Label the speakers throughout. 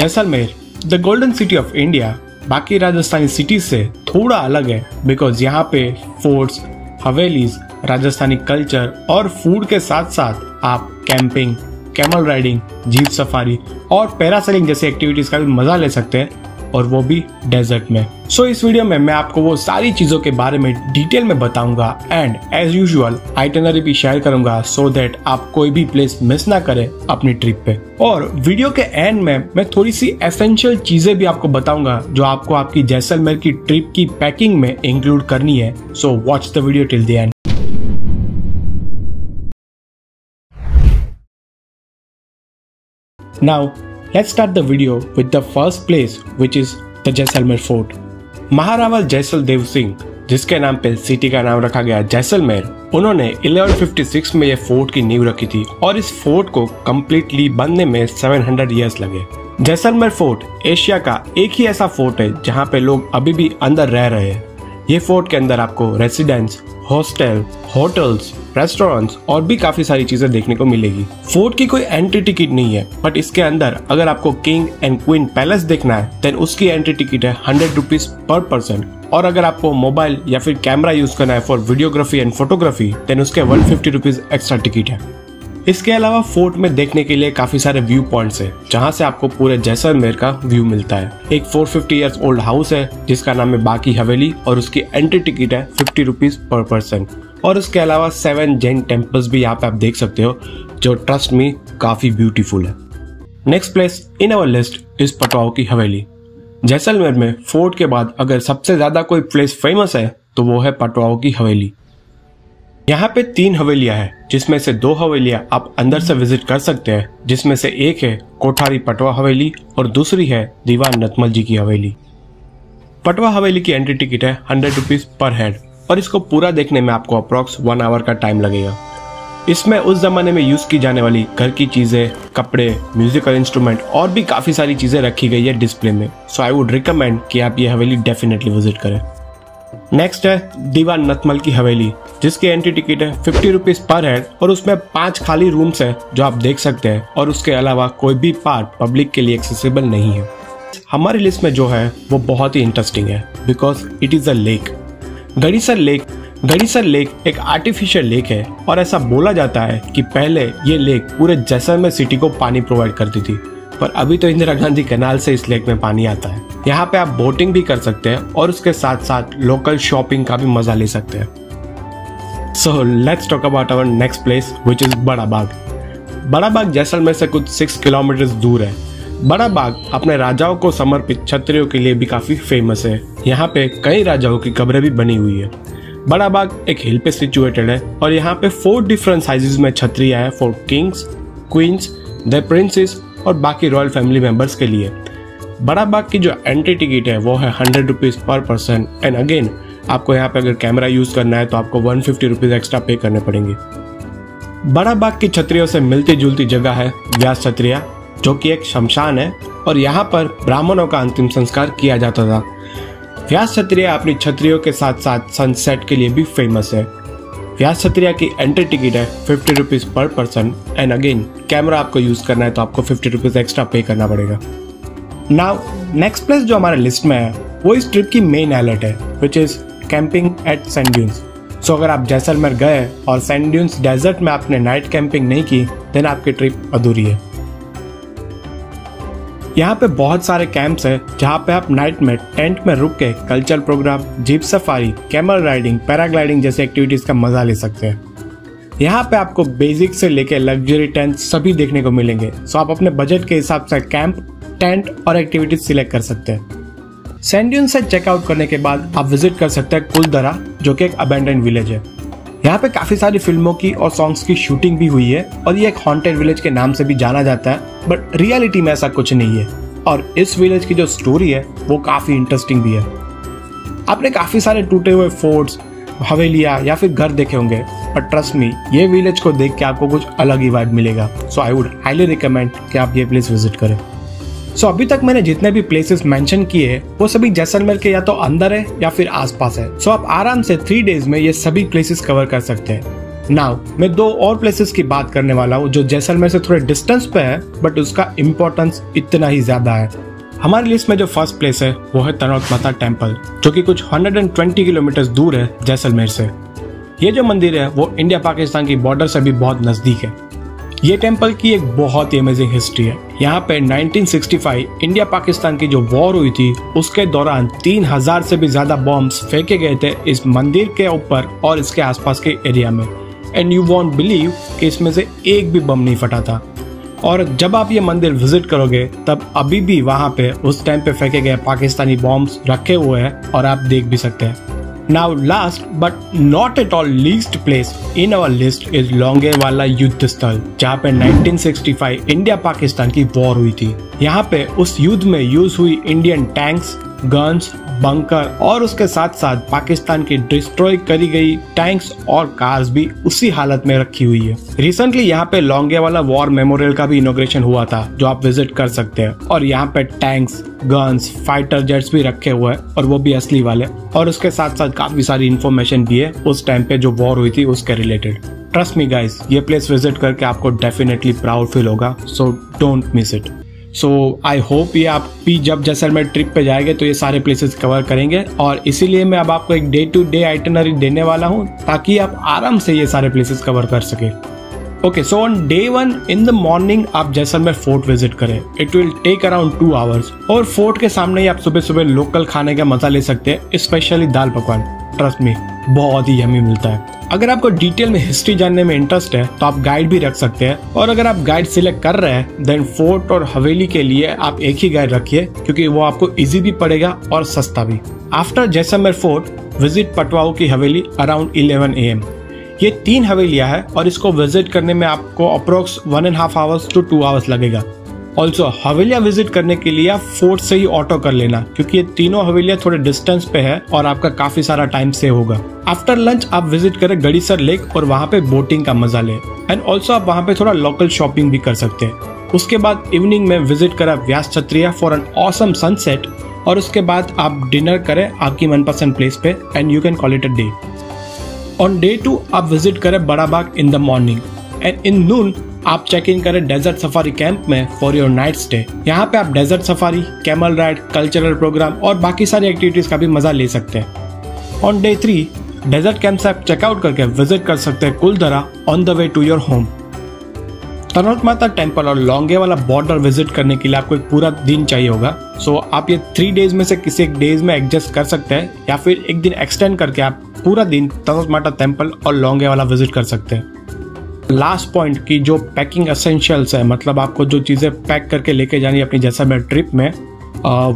Speaker 1: Jaisalmer, the golden city of India, बाकी Rajasthani cities से थोड़ा अलग है बिकॉज यहाँ पे फोर्ट्स, हवेलीज, राजस्थानी कल्चर और फूड के साथ साथ आप camping, camel riding, jeep safari और पैरासेलिंग जैसी एक्टिविटीज का भी मजा ले सकते हैं, और वो भी डेजर्ट में। सो इस वीडियो में मैं आपको वो सारी चीजों के बारे में डिटेल में बताऊंगा एंड एज यूजुअल आइटिनरी भी शेयर करूंगा सो दैट आप कोई भी प्लेस मिस ना करें अपनी ट्रिप पे। और वीडियो के एंड में मैं थोड़ी सी एसेंशियल चीजें भी आपको बताऊंगा जो आपको आपकी जैसलमेर की ट्रिप की पैकिंग में इंक्लूड करनी है। So watch the video till the end. Now, let's start the video with the first place, which is the Jaisalmer fort. Maharawal Jaisal Dev Singh, जिसके नाम पे सिटी का नाम रखा गया जैसलमेर, उन्होंने 1156 में ये फोर्ट की नींव रखी थी और इस फोर्ट को कम्प्लीटली बनने में 700 इयर्स लगे। जैसलमेर फोर्ट एशिया का एक ही ऐसा फोर्ट है जहाँ पे लोग अभी भी अंदर रह रहे हैं। ये फोर्ट के अंदर आपको रेसिडेंस, हॉस्टल, होटल्स, रेस्टोरेंट्स और भी काफी सारी चीजें देखने को मिलेगी। फोर्ट की कोई एंट्री टिकट नहीं है, बट इसके अंदर अगर आपको किंग एंड क्वीन पैलेस देखना है देन उसकी एंट्री टिकट है 100 रुपीज पर पर्सन, और अगर आपको मोबाइल या फिर कैमरा यूज करना है for videography and photography then उसके 150 रुपीज एक्स्ट्रा टिकट है। इसके अलावा फोर्ट में देखने के लिए काफी सारे व्यू पॉइंट्स है जहां से आपको पूरे जैसलमेर का व्यू मिलता है। एक 450 इयर्स ओल्ड हाउस है जिसका नाम है बाकी हवेली और उसकी एंट्री टिकट है 50 रुपीज पर पर्सन, और उसके अलावा 7 जैन टेम्पल्स भी यहाँ पे आप देख सकते हो जो ट्रस्ट में काफी ब्यूटीफुल है। Next place in our list is Patwon ki Haveli. Jaisalmer में फोर्ट के बाद अगर सबसे ज्यादा कोई प्लेस फेमस है तो वो है पटवाओं की हवेली। यहाँ पे 3 हवेलियां हैं जिसमें से 2 हवेलियां आप अंदर से विजिट कर सकते हैं, जिसमें से एक है कोठारी पटवा हवेली और दूसरी है दीवान नतमल जी की हवेली। पटवा हवेली की एंट्री टिकट है 100 रुपीज पर हेड और इसको पूरा देखने में आपको अप्रॉक्स 1 आवर का टाइम लगेगा। इसमें उस जमाने में यूज की जाने वाली घर की चीजें, कपड़े, म्यूजिकल इंस्ट्रूमेंट और भी काफी सारी चीजें रखी गई है डिस्प्ले में। सो आई वुड रिकमेंड कि आप ये हवेली डेफिनेटली विजिट करें। नेक्स्ट है दीवान नतमल की हवेली, जिसकी एंट्री टिकट है 50 रुपीज पर हेड और उसमें 5 खाली रूम्स है जो आप देख सकते हैं, और उसके अलावा कोई भी पार्ट पब्लिक के लिए एक्सेसिबल नहीं है। हमारी लिस्ट में जो है वो बहुत ही इंटरेस्टिंग है because it is a lake. Gadisar lake एक आर्टिफिशियल लेक है और ऐसा बोला जाता है कि पहले ये लेक पूरे जैसलमेर सिटी को पानी प्रोवाइड करती थी, पर अभी तो इंदिरा गांधी कैनाल से इस लेक में पानी आता है। यहाँ पे आप बोटिंग भी कर सकते हैं और उसके साथ साथ लोकल शॉपिंग का भी मजा ले सकते हैं। So let's talk about our next place which is Bada Bagh. बड़ा बाग जैसलमेर से कुछ 6 किलोमीटर दूर है। बड़ा बाग अपने राजाओं को समर्पित छतरियों के लिए भी काफी फेमस है। यहाँ पे कई राजाओं की कब्रें भी बनी हुई है। बड़ा बाग एक हिल पे सिचुएटेड है और यहाँ पे 4 डिफरेंट साइजेस में छतरियां हैं for kings, queens, the princes और बाकी रॉयल फैमिली मेंबर्स के लिए। बड़ा बाग की जो एंट्री टिकट है वो है 100 rupees per person, and again आपको यहाँ पे अगर कैमरा यूज करना है तो आपको 150 रुपीज एक्स्ट्रा पे करने पड़ेंगे। बड़ा बाग की छतरियों से मिलती जुलती जगह है व्यास छतरिया, जो कि एक शमशान है और यहाँ पर ब्राह्मणों का अंतिम संस्कार किया जाता था। व्यास छतरिया अपनी छतरियों के साथ साथ सनसेट के लिए भी फेमस है। व्यास छतरिया की एंट्री टिकट है 50 rupees per person, and again camera आपको यूज करना है तो आपको 50 रुपीज एक्स्ट्रा पे करना पड़ेगा। नाउ नेक्स्ट प्लेस जो हमारे लिस्ट में है वो इस ट्रिप की मेन हाईलाइट है which is camping at sand dunes. So अगर आप जैसलमेर गए और सैंड ड्यून्स डेजर्ट में आपने नाइट कैंपिंग नहीं की देन आपकी ट्रिप अधूरी है। यहाँ पे बहुत सारे कैंप्स हैं जहाँ पे आप नाइट में टेंट में रुक के cultural program, jeep safari, camel riding, paragliding जैसे एक्टिविटीज का मजा ले सकते हैं। यहाँ पे आपको बेसिक से लेके लग्जरी टेंट सभी देखने को मिलेंगे। सो आप अपने बजट के हिसाब से कैंप, टेंट और एक्टिविटीज सिलेक्ट कर सकते हैं। सैंड ड्यून से चेकआउट करने के बाद आप विजिट कर सकते हैं कुलदरा, जो कि एक अबैंडन्ड विलेज है। यहाँ पे काफी सारी फिल्मों की और सॉन्ग्स की शूटिंग भी हुई है और ये एक हॉन्टेड विलेज के नाम से भी जाना जाता है, बट रियलिटी में ऐसा कुछ नहीं है। और इस विलेज की जो स्टोरी है वो काफी इंटरेस्टिंग भी है। आपने काफी सारे टूटे हुए फोर्ट्स, हवेलियां या फिर घर देखे होंगे, पर ट्रस्ट मी ये विलेज को देख के आपको कुछ अलग ही वाइब मिलेगा। सो आई वुड हाईली रिकमेंड कि आप ये प्लेस विजिट करें। सो अभी तक मैंने जितने भी प्लेसेस मेंशन किए हैं वो सभी जैसलमेर के या तो अंदर है या फिर आसपास है। सो आप आराम से 3 डेज में ये सभी प्लेसेस कवर कर सकते हैं। नाउ मैं दो और प्लेसेस की बात करने वाला हूँ जो जैसलमेर से थोड़े डिस्टेंस पे है, बट उसका इम्पोर्टेंस इतना ही ज्यादा है। हमारी लिस्ट में जो फर्स्ट प्लेस है वो है तनोट माता टेम्पल, जो कि कुछ 120 किलोमीटर दूर है जैसलमेर से। ये जो मंदिर है वो इंडिया पाकिस्तान की बॉर्डर से भी बहुत नजदीक है। ये टेम्पल की एक बहुत ही अमेजिंग हिस्ट्री है। यहाँ पे 1965 इंडिया पाकिस्तान की जो वॉर हुई थी उसके दौरान 3000 से भी ज्यादा बॉम्ब्स फेंके गए थे इस मंदिर के ऊपर और इसके आसपास के एरिया में। एंड यू वॉन्ट बिलीव कि इसमें से एक भी बम नहीं फटा था। और जब आप ये मंदिर विजिट करोगे तब अभी भी वहाँ पे उस टाइम पे फेंके गए पाकिस्तानी बॉम्ब्स रखे हुए हैं और आप देख भी सकते हैं। Now last but not at all least place in our list is Longewala युद्ध स्थल, जहाँ पे 1965 इंडिया पाकिस्तान की वॉर हुई थी। यहाँ पे उस युद्ध में यूज हुई इंडियन टैंक्स, गन्स, बंकर और उसके साथ साथ पाकिस्तान की डिस्ट्रॉय करी गई टैंक्स और कार्स भी उसी हालत में रखी हुई है। रिसेंटली यहाँ पे लोंगेवाला वॉर मेमोरियल का भी इनॉग्रेशन हुआ था जो आप विजिट कर सकते हैं। और यहाँ पे टैंक्स, गन्स, फाइटर जेट्स भी रखे हुए हैं और वो भी असली वाले। और उसके साथ साथ काफी सारी इंफॉर्मेशन भी है उस टाइम पे जो वॉर हुई थी उसके रिलेटेड। ट्रस्ट मी गाइस, ये प्लेस विजिट करके आपको डेफिनेटली प्राउड फील होगा, so don't miss it. So I hope ये आप भी जब जैसलमेर ट्रिप पे जाएंगे तो ये सारे प्लेसेस कवर करेंगे, और इसीलिए मैं अब आपको एक डे टू डे आइटनरी देने वाला हूँ ताकि आप आराम से ये सारे प्लेसेस कवर कर सके। Okay, so on day 1 in the morning आप जैसलमेर फोर्ट विजिट करें। It will take around 2 hours और फोर्ट के सामने ही आप सुबह सुबह लोकल खाने का मजा ले सकते हैं, स्पेशली दाल पकवान। ट्रस्ट मी, बहुत ही यम्मी मिलता है। अगर आपको डिटेल में हिस्ट्री जानने में इंटरेस्ट है तो आप गाइड भी रख सकते हैं, और अगर आप गाइड सिलेक्ट कर रहे हैं देन फोर्ट और हवेली के लिए आप एक ही गाइड रखिए क्योंकि वो आपको इजी भी पड़ेगा और सस्ता भी। आफ्टर जैसलमेर फोर्ट विजिट पटवाऊ की हवेली अराउंड 11 AM। ये 3 हवेलियां है और इसको विजिट करने में आपको अप्रोक्स 1.5 आवर्स to 2 आवर्स लगेगा। ऑल्सो हवेलियां विजिट करने के लिए आप फोर्ट से ही ऑटो कर लेना क्योंकि ये तीनों हवेलियां थोड़े डिस्टेंस पे है और आपका काफी सारा टाइम सेव होगा। आफ्टर लंच आप विजिट करें गड़ीसर लेक और वहाँ पे बोटिंग का मजा ले। एंड ऑल्सो आप वहाँ पे थोड़ा लोकल शॉपिंग भी कर सकते हैं। उसके बाद इवनिंग में विजिट करें Vyas Chhatriya for an awesome sunset, और उसके बाद आप डिनर करें आपकी मनपसंद प्लेस पे and you can call it a day. On day 2 आप विजिट करें Bada Bagh in the morning and in noon आप चेक इन करें डेजर्ट सफारी कैंप में फॉर योर नाइट स्टे। यहाँ पे आप desert safari, camel ride, cultural program और बाकी सारी एक्टिविटीज का भी मजा ले सकते हैं। ऑन डे 3 डेजर्ट कैंप से आप चेकआउट करके विजिट कर सकते हैं Kuldhara on the way to your home. Tanot Mata temple और लोंगेवाला बॉर्डर विजिट करने के लिए आपको एक पूरा दिन चाहिए होगा। सो आप ये 3 डेज में से किसी एक डेज में एडजस्ट कर सकते हैं या फिर एक दिन एक्सटेंड करके आप पूरा दिन तनोट माता टेम्पल और लोंगेवाला विजिट कर सकते हैं। लास्ट पॉइंट की जो पैकिंग एसेंशियल्स है, मतलब आपको जो चीज़ें पैक करके लेके जानी है अपनी जैसलमेर ट्रिप में,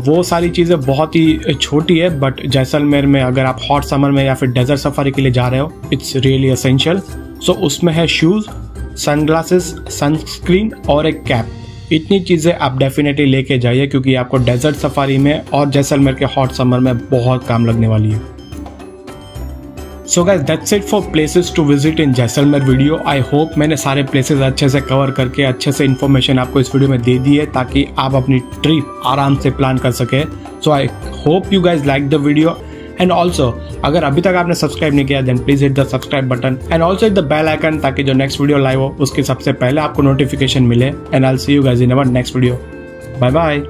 Speaker 1: वो सारी चीज़ें बहुत ही छोटी है, बट जैसलमेर में अगर आप हॉट समर में या फिर डेजर्ट सफारी के लिए जा रहे हो इट्स रियली एसेंशियल। सो उसमें है शूज़, सनग्लासेस, सनस्क्रीन और एक कैप। इतनी चीज़ें आप डेफिनेटली लेके जाइए क्योंकि आपको डेजर्ट सफारी में और जैसलमेर के हॉट समर में बहुत काम लगने वाली है। So guys that's it for places to visit in Jaisalmer video. I hope मैंने सारे प्लेसेस अच्छे से कवर करके अच्छे से इन्फॉर्मेशन आपको इस वीडियो में दे दी है ताकि आप अपनी ट्रिप आराम से प्लान कर सके। So I hope you guys like the video and also अगर अभी तक आपने सब्सक्राइब नहीं किया then please hit the subscribe button and also hit the bell icon ताकि जो नेक्स्ट वीडियो लाइव हो उसकी सबसे पहले आपको नोटिफिकेशन मिले। And I will see you guys in our next video. Bye bye.